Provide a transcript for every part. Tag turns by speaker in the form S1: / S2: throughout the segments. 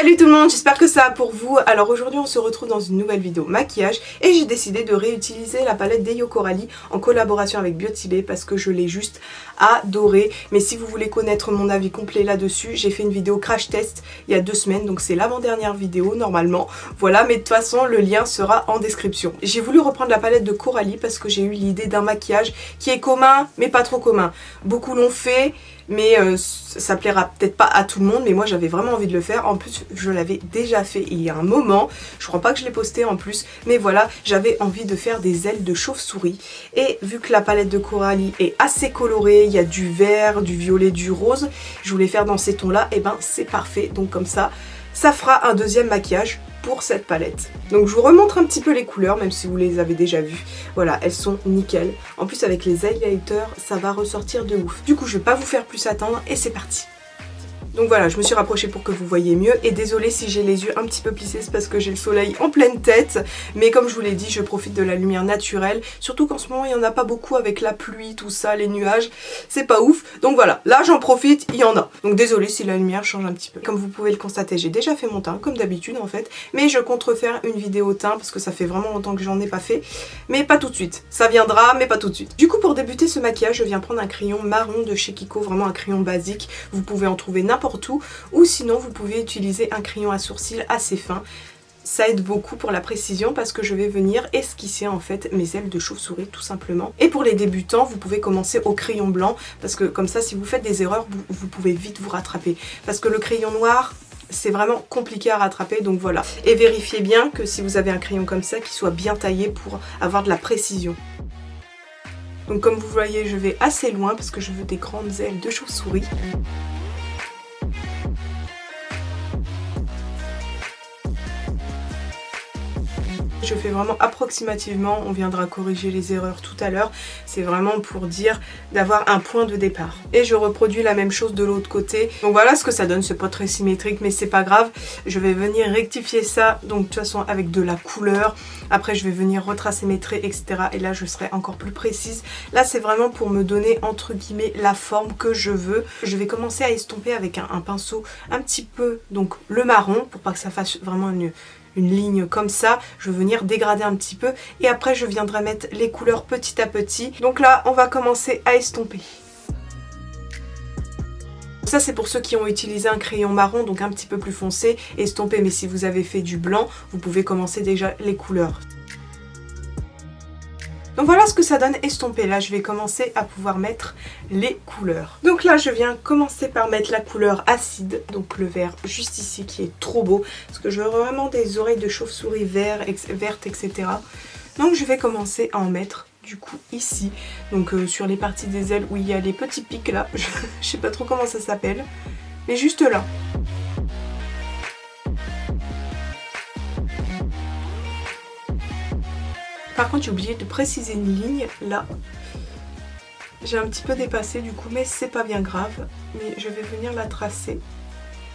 S1: Salut tout le monde, j'espère que ça va pour vous. Alors aujourd'hui on se retrouve dans une nouvelle vidéo maquillage et j'ai décidé de réutiliser la palette d'Eyo Coralie en collaboration avec Beauty Bay parce que je l'ai juste adorée. Mais si vous voulez connaître mon avis complet là-dessus, j'ai fait une vidéo crash test il y a 2 semaines, donc c'est l'avant-dernière vidéo normalement. Voilà, mais de toute façon le lien sera en description. J'ai voulu reprendre la palette de Coralie parce que j'ai eu l'idée d'un maquillage qui est commun mais pas trop commun. Beaucoup l'ont fait, mais ça plaira peut-être pas à tout le monde, mais moi j'avais vraiment envie de le faire. En plus je l'avais déjà fait il y a un moment, je crois pas que je l'ai posté en plus, mais voilà, j'avais envie de faire des ailes de chauve-souris. Et vu que la palette de Coralie est assez colorée, il y a du vert, du violet, du rose, je voulais faire dans ces tons là, et ben c'est parfait. Donc comme ça fera un deuxième maquillage pour cette palette. Donc je vous remontre un petit peu les couleurs, même si vous les avez déjà vues. Voilà, elles sont nickel. En plus avec les highlighters, ça va ressortir de ouf. Du coup je vais pas vous faire plus attendre et c'est parti. Donc voilà, je me suis rapprochée pour que vous voyez mieux. Et désolée si j'ai les yeux un petit peu plissés, c'est parce que j'ai le soleil en pleine tête. Mais comme je vous l'ai dit, je profite de la lumière naturelle. Surtout qu'en ce moment, il n'y en a pas beaucoup avec la pluie, tout ça, les nuages. C'est pas ouf. Donc voilà, là j'en profite, il y en a. Donc désolée si la lumière change un petit peu. Comme vous pouvez le constater, j'ai déjà fait mon teint, comme d'habitude en fait. Mais je compte refaire une vidéo teint parce que ça fait vraiment longtemps que j'en ai pas fait. Mais pas tout de suite. Ça viendra, mais pas tout de suite. Du coup, pour débuter ce maquillage, je viens prendre un crayon marron de chez Kiko. Vraiment un crayon basique. Vous pouvez en trouver n'importe où, ou sinon vous pouvez utiliser un crayon à sourcils assez fin. Ça aide beaucoup pour la précision parce que je vais venir esquisser en fait mes ailes de chauve-souris tout simplement. Et pour les débutants, vous pouvez commencer au crayon blanc parce que comme ça si vous faites des erreurs, vous pouvez vite vous rattraper. Parce que le crayon noir, c'est vraiment compliqué à rattraper, donc voilà. Et vérifiez bien que si vous avez un crayon comme ça, qu'il soit bien taillé pour avoir de la précision. Donc comme vous voyez, je vais assez loin parce que je veux des grandes ailes de chauve-souris. Je fais vraiment approximativement, on viendra corriger les erreurs tout à l'heure. C'est vraiment pour dire d'avoir un point de départ. Et je reproduis la même chose de l'autre côté. Donc voilà ce que ça donne, c'est pas très symétrique mais c'est pas grave. Je vais venir rectifier ça, donc de toute façon avec de la couleur. Après je vais venir retracer mes traits, etc. Et là je serai encore plus précise. Là c'est vraiment pour me donner entre guillemets la forme que je veux. Je vais commencer à estomper avec un pinceau un petit peu, donc le marron, pour pas que ça fasse vraiment une ligne comme ça. Je vais venir dégrader un petit peu et après je viendrai mettre les couleurs petit à petit. Donc là on va commencer à estomper. Ça c'est pour ceux qui ont utilisé un crayon marron, donc un petit peu plus foncé, estomper. Mais si vous avez fait du blanc, vous pouvez commencer déjà les couleurs. Donc voilà ce que ça donne estompé. Là je vais commencer à pouvoir mettre les couleurs. Donc là je viens commencer par mettre la couleur acide, donc le vert juste ici qui est trop beau, parce que je veux vraiment des oreilles de chauve-souris vertes, etc. Donc je vais commencer à en mettre du coup ici, donc sur les parties des ailes où il y a les petits pics là, je sais pas trop comment ça s'appelle, mais juste là. Par contre j'ai oublié de préciser une ligne là. J'ai un petit peu dépassé du coup, mais c'est pas bien grave. Mais je vais venir la tracer.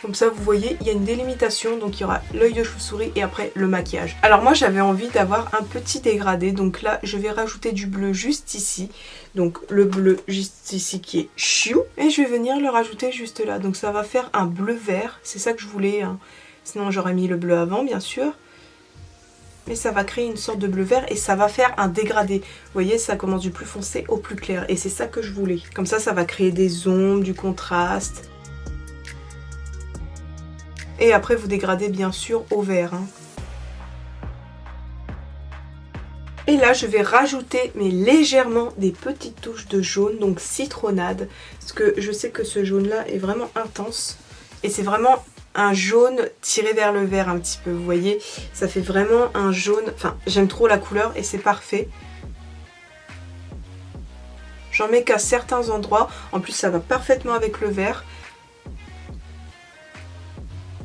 S1: Comme ça vous voyez, il y a une délimitation, donc il y aura l'œil de chauve-souris et après le maquillage. Alors moi j'avais envie d'avoir un petit dégradé, donc là je vais rajouter du bleu juste ici. Donc le bleu juste ici qui est chou. Et je vais venir le rajouter juste là, donc ça va faire un bleu vert. C'est ça que je voulais, hein. Sinon j'aurais mis le bleu avant bien sûr. Mais ça va créer une sorte de bleu vert et ça va faire un dégradé. Vous voyez, ça commence du plus foncé au plus clair et c'est ça que je voulais. Comme ça va créer des ombres, du contraste. Et après vous dégradez bien sûr au vert, hein. Et là je vais rajouter mais légèrement des petites touches de jaune, donc citronnade. Parce que je sais que ce jaune là est vraiment intense. Et c'est vraiment un jaune tiré vers le vert un petit peu, vous voyez, ça fait vraiment un jaune, enfin j'aime trop la couleur et c'est parfait. J'en mets qu'à certains endroits, en plus ça va parfaitement avec le vert.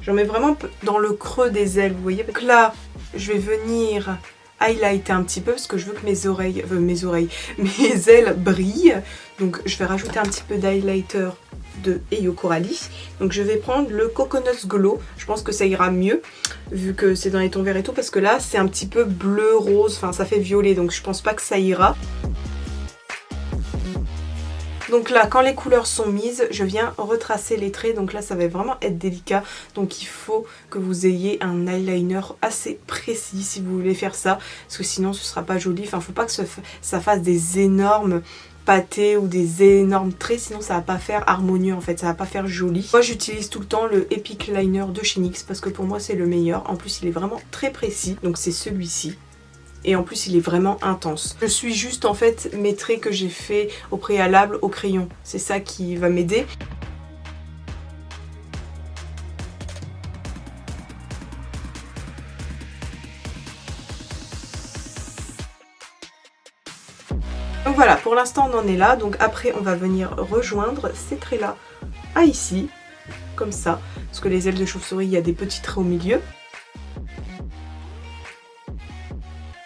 S1: J'en mets vraiment dans le creux des ailes, vous voyez. Donc là je vais venir highlighter un petit peu parce que je veux que mes ailes brillent. Donc je vais rajouter un petit peu d'highlighter de Eyo Coralie. Donc je vais prendre le Coconut Glow. Je pense que ça ira mieux vu que c'est dans les tons verts et tout, parce que là c'est un petit peu bleu rose, enfin ça fait violet, donc je pense pas que ça ira. Donc là, quand les couleurs sont mises, je viens retracer les traits. Donc là, ça va vraiment être délicat. Donc il faut que vous ayez un eyeliner assez précis si vous voulez faire ça. Parce que sinon, ce sera pas joli. Enfin, faut pas que ça fasse des énormes pâtés ou des énormes traits. Sinon, ça va pas faire harmonieux en fait. Ça va pas faire joli. Moi, j'utilise tout le temps le Epic Liner de chez NYX parce que pour moi, c'est le meilleur. En plus, il est vraiment très précis. Donc c'est celui-ci. Et en plus il est vraiment intense. Je suis juste en fait mes traits que j'ai fait au préalable au crayon. C'est ça qui va m'aider. Donc voilà, pour l'instant on en est là. Donc après on va venir rejoindre ces traits là à ici. Comme ça. Parce que les ailes de chauve-souris, il y a des petits traits au milieu.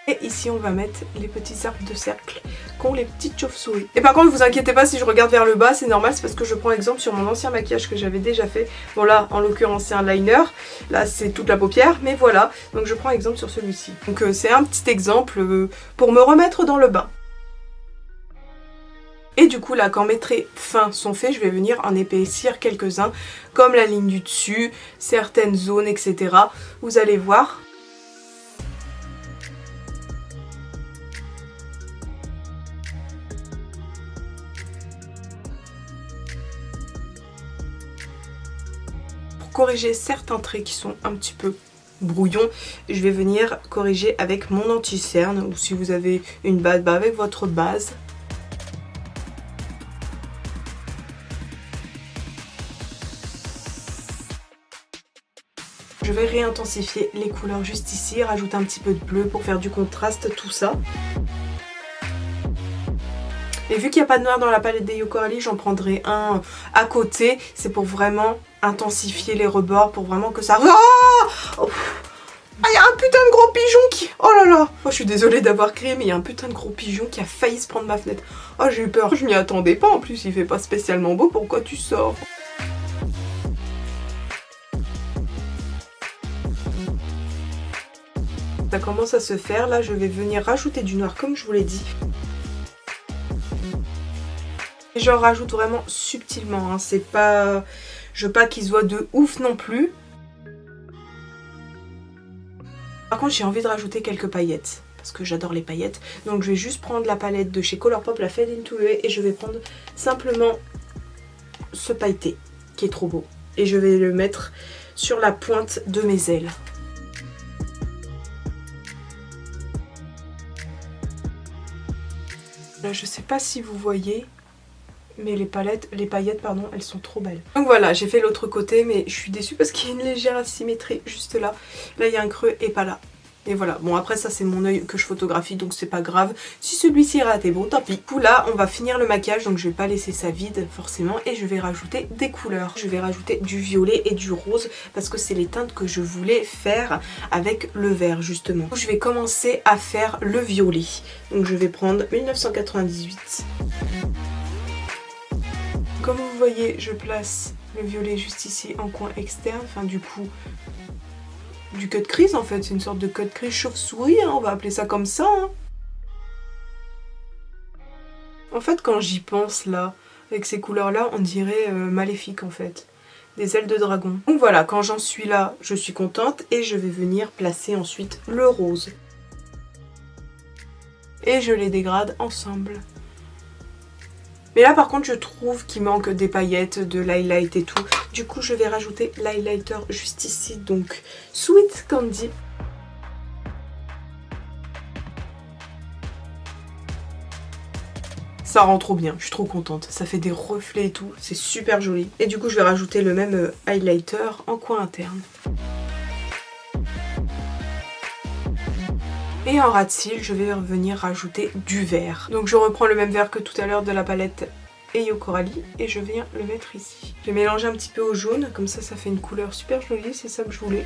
S1: Et ici on va mettre les petits arbres de cercle qu'ont les petites chauves-souris. Et par contre vous inquiétez pas si je regarde vers le bas, c'est normal, c'est parce que je prends exemple sur mon ancien maquillage que j'avais déjà fait. Bon là en l'occurrence c'est un liner, là c'est toute la paupière, mais voilà. Donc je prends exemple sur celui-ci. Donc c'est un petit exemple pour me remettre dans le bain. Et du coup là quand mes traits fins sont faits, je vais venir en épaissir quelques-uns, comme la ligne du dessus, certaines zones, etc. Vous allez voir. Corriger certains traits qui sont un petit peu brouillons, je vais venir corriger avec mon anti-cerne ou si vous avez une base, avec votre base. Je vais réintensifier les couleurs juste ici, rajouter un petit peu de bleu pour faire du contraste, tout ça. Et vu qu'il n'y a pas de noir dans la palette d'Ayo Coralie, j'en prendrai un à côté. C'est pour vraiment intensifier les rebords, pour vraiment que ça... Ah, il y a un putain de gros pigeon qui... Oh là là. Oh, je suis désolée d'avoir crié, mais il y a un putain de gros pigeon qui a failli se prendre ma fenêtre. Oh, j'ai eu peur. Je m'y attendais pas. En plus, il fait pas spécialement beau. Pourquoi tu sors? Ça commence à se faire. Là, je vais venir rajouter du noir, comme je vous l'ai dit. Et j'en rajoute vraiment subtilement, hein. C'est pas... Je veux pas qu'il se voit de ouf non plus. Par contre j'ai envie de rajouter quelques paillettes. Parce que j'adore les paillettes. Donc je vais juste prendre la palette de chez Colourpop, la Fade into Grey. Et je vais prendre simplement ce pailleté qui est trop beau. Et je vais le mettre sur la pointe de mes ailes. Là je sais pas si vous voyez... Mais les paillettes, pardon, elles sont trop belles. Donc voilà, j'ai fait l'autre côté, mais je suis déçue parce qu'il y a une légère asymétrie juste là. Là, il y a un creux et pas là. Et voilà, bon après ça c'est mon œil que je photographie, donc c'est pas grave. Si celui-ci est raté, bon tant pis. Du coup là, on va finir le maquillage, donc je vais pas laisser ça vide forcément. Et je vais rajouter des couleurs. Je vais rajouter du violet et du rose, parce que c'est les teintes que je voulais faire avec le vert justement. Donc, je vais commencer à faire le violet. Donc je vais prendre 1998. Comme vous voyez, je place le violet juste ici en coin externe, enfin du coup, du cut crease en fait, c'est une sorte de cut crease chauve-souris, hein, on va appeler ça comme ça. Hein. En fait, quand j'y pense là, avec ces couleurs-là, on dirait maléfique en fait, des ailes de dragon. Donc voilà, quand j'en suis là, je suis contente et je vais venir placer ensuite le rose. Et je les dégrade ensemble. Mais là par contre je trouve qu'il manque des paillettes, de l'highlight et tout. Du coup je vais rajouter l'highlighter juste ici, donc Sweet Candy. Ça rend trop bien, je suis trop contente. Ça fait des reflets et tout, c'est super joli. Et du coup je vais rajouter le même highlighter en coin interne. Et en ras de cils, je vais revenir rajouter du vert. Donc je reprends le même vert que tout à l'heure de la palette Ayo Coralie et je viens le mettre ici. Je vais mélanger un petit peu au jaune, comme ça fait une couleur super jolie, c'est ça que je voulais.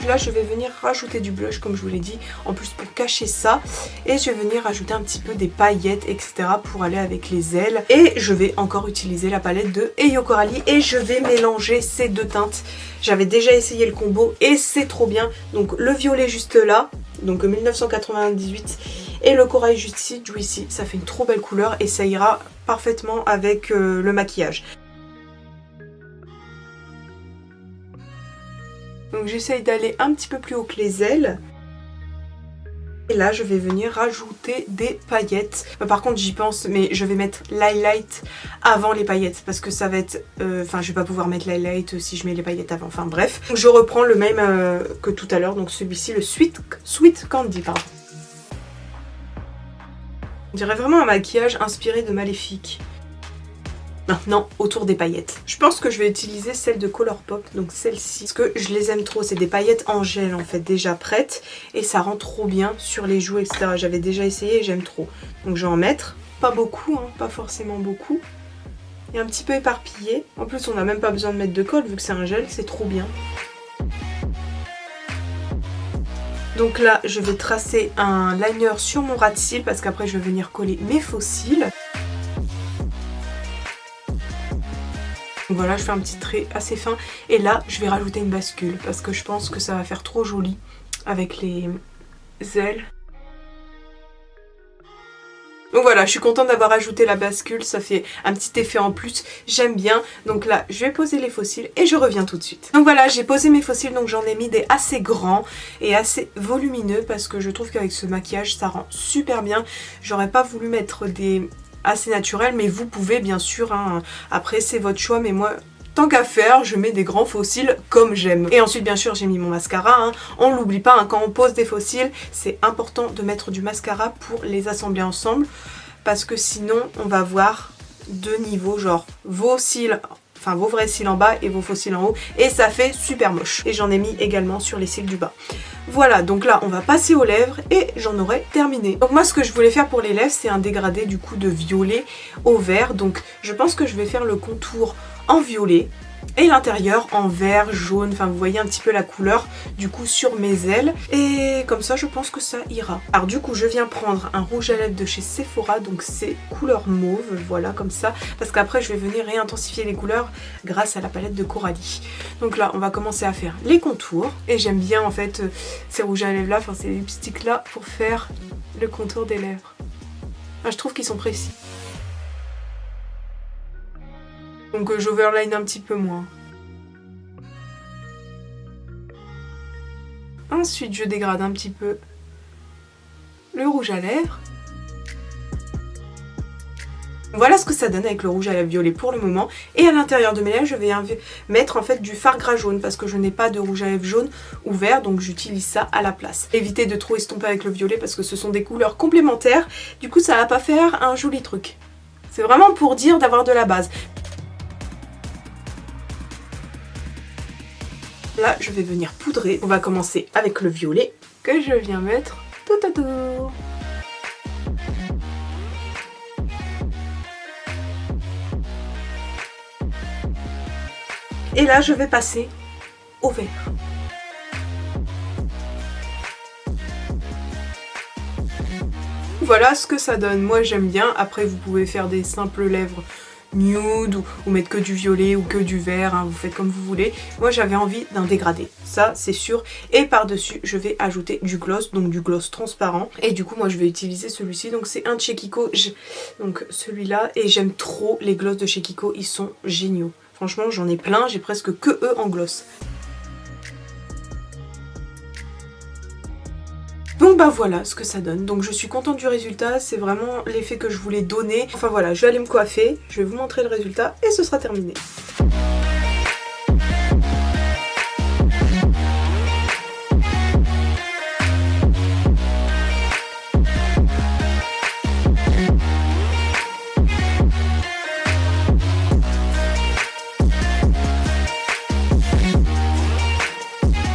S1: Là je vais venir rajouter du blush comme je vous l'ai dit, en plus pour cacher ça. Et je vais venir rajouter un petit peu des paillettes etc. pour aller avec les ailes. Et je vais encore utiliser la palette de Ayo Coralie et je vais mélanger ces deux teintes. J'avais déjà essayé le combo et c'est trop bien. Donc le violet juste là, donc 1998 Et le corail Juicy, ça fait une trop belle couleur et ça ira parfaitement avec le maquillage. Donc j'essaye d'aller un petit peu plus haut que les ailes. Et là je vais venir rajouter des paillettes. Par contre j'y pense, mais je vais mettre l'highlight avant les paillettes. Parce que ça va être... Enfin je vais pas pouvoir mettre l'highlight si je mets les paillettes avant. Enfin bref. Donc, je reprends le même que tout à l'heure. Donc celui-ci, le Sweet Candy, pardon. On dirait vraiment un maquillage inspiré de Maléfique. Maintenant, autour des paillettes. Je pense que je vais utiliser celle de Colourpop, donc celle-ci. Parce que je les aime trop, c'est des paillettes en gel en fait, déjà prêtes. Et ça rend trop bien sur les joues, etc. J'avais déjà essayé et j'aime trop. Donc je vais en mettre, pas beaucoup, hein, pas forcément beaucoup. Et un petit peu éparpillé. En plus, on n'a même pas besoin de mettre de colle, vu que c'est un gel, c'est trop bien. Donc là, je vais tracer un liner sur mon ras de cils, parce qu'après je vais venir coller mes faux cils. Donc voilà, je fais un petit trait assez fin. Et là, je vais rajouter une bascule parce que je pense que ça va faire trop joli avec les ailes. Donc voilà, je suis contente d'avoir ajouté la bascule. Ça fait un petit effet en plus. J'aime bien. Donc là, je vais poser les faux cils et je reviens tout de suite. Donc voilà, j'ai posé mes faux cils. Donc j'en ai mis des assez grands et assez volumineux parce que je trouve qu'avec ce maquillage, ça rend super bien. J'aurais pas voulu mettre des... assez naturel, mais vous pouvez bien sûr, hein. Après c'est votre choix, mais moi tant qu'à faire je mets des grands faux cils comme j'aime. Et ensuite bien sûr j'ai mis mon mascara, hein. On l'oublie pas, hein, quand on pose des faux cils c'est important de mettre du mascara pour les assembler ensemble, parce que sinon on va voir deux niveaux, genre vos cils, enfin vos vrais cils en bas et vos faux cils en haut, et ça fait super moche. Et j'en ai mis également sur les cils du bas. Voilà, donc là on va passer aux lèvres et j'en aurai terminé. Donc moi ce que je voulais faire pour les lèvres, c'est un dégradé du coup de violet au vert. Donc je pense que je vais faire le contour en violet et l'intérieur en vert, jaune, enfin vous voyez un petit peu la couleur du coup sur mes ailes, et comme ça je pense que ça ira. Alors du coup je viens prendre un rouge à lèvres de chez Sephora, donc c'est couleur mauve, voilà comme ça, parce qu'après je vais venir réintensifier les couleurs grâce à la palette de Coralie. Donc là on va commencer à faire les contours, et j'aime bien en fait ces rouges à lèvres là, enfin ces lipsticks là pour faire le contour des lèvres. Enfin, je trouve qu'ils sont précis. Donc j'overline un petit peu moins. Ensuite je dégrade un petit peu le rouge à lèvres. Voilà ce que ça donne avec le rouge à lèvres violet pour le moment. Et à l'intérieur de mes lèvres je vais mettre en fait du fard gras jaune, parce que je n'ai pas de rouge à lèvres jaune ou vert, donc j'utilise ça à la place. Évitez de trop estomper avec le violet parce que ce sont des couleurs complémentaires. Du coup ça va pas faire un joli truc. C'est vraiment pour dire d'avoir de la base. Là, je vais venir poudrer. On va commencer avec le violet que je viens mettre tout autour. Et là, je vais passer au vert. Voilà ce que ça donne. Moi, j'aime bien. Après, vous pouvez faire des simples lèvres nude ou mettre que du violet ou que du vert, hein, vous faites comme vous voulez. Moi j'avais envie d'un dégradé, ça c'est sûr, et par dessus je vais ajouter du gloss, donc du gloss transparent, et du coup moi je vais utiliser celui-ci, donc c'est un de chez Kiko, donc celui-là, et j'aime trop les gloss de chez Kiko, ils sont géniaux, franchement j'en ai plein, j'ai presque que eux en gloss. Donc bah voilà ce que ça donne, donc je suis contente du résultat, c'est vraiment l'effet que je voulais donner. Enfin voilà, je vais aller me coiffer, je vais vous montrer le résultat et ce sera terminé.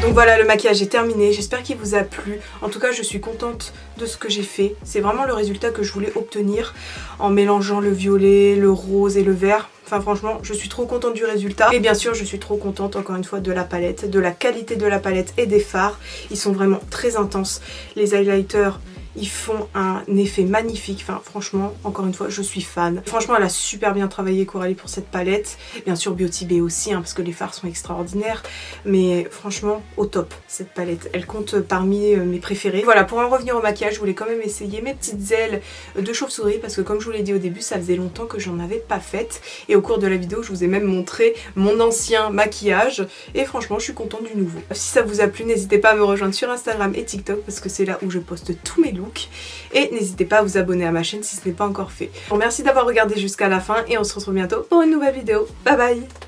S1: Donc voilà, le maquillage est terminé, j'espère qu'il vous a plu. En tout cas, je suis contente de ce que j'ai fait. C'est vraiment le résultat que je voulais obtenir en mélangeant le violet, le rose et le vert. Enfin franchement, je suis trop contente du résultat. Et bien sûr, je suis trop contente encore une fois de la palette, de la qualité de la palette et des fards. Ils sont vraiment très intenses. Les highlighters, ils font un effet magnifique. Enfin franchement, encore une fois, je suis fan. Franchement, elle a super bien travaillé Coralie pour cette palette. Bien sûr Beauty Bay aussi, hein, parce que les fards sont extraordinaires. Mais franchement, au top cette palette. Elle compte parmi mes préférées. Voilà, pour en revenir au maquillage, je voulais quand même essayer mes petites ailes de chauve-souris parce que comme je vous l'ai dit au début, ça faisait longtemps que j'en avais pas faites. Et au cours de la vidéo, je vous ai même montré mon ancien maquillage. Et franchement, je suis contente du nouveau. Si ça vous a plu, n'hésitez pas à me rejoindre sur Instagram et TikTok parce que c'est là où je poste tous mes looks. Et n'hésitez pas à vous abonner à ma chaîne si ce n'est pas encore fait. Bon, merci d'avoir regardé jusqu'à la fin et on se retrouve bientôt pour une nouvelle vidéo. Bye bye!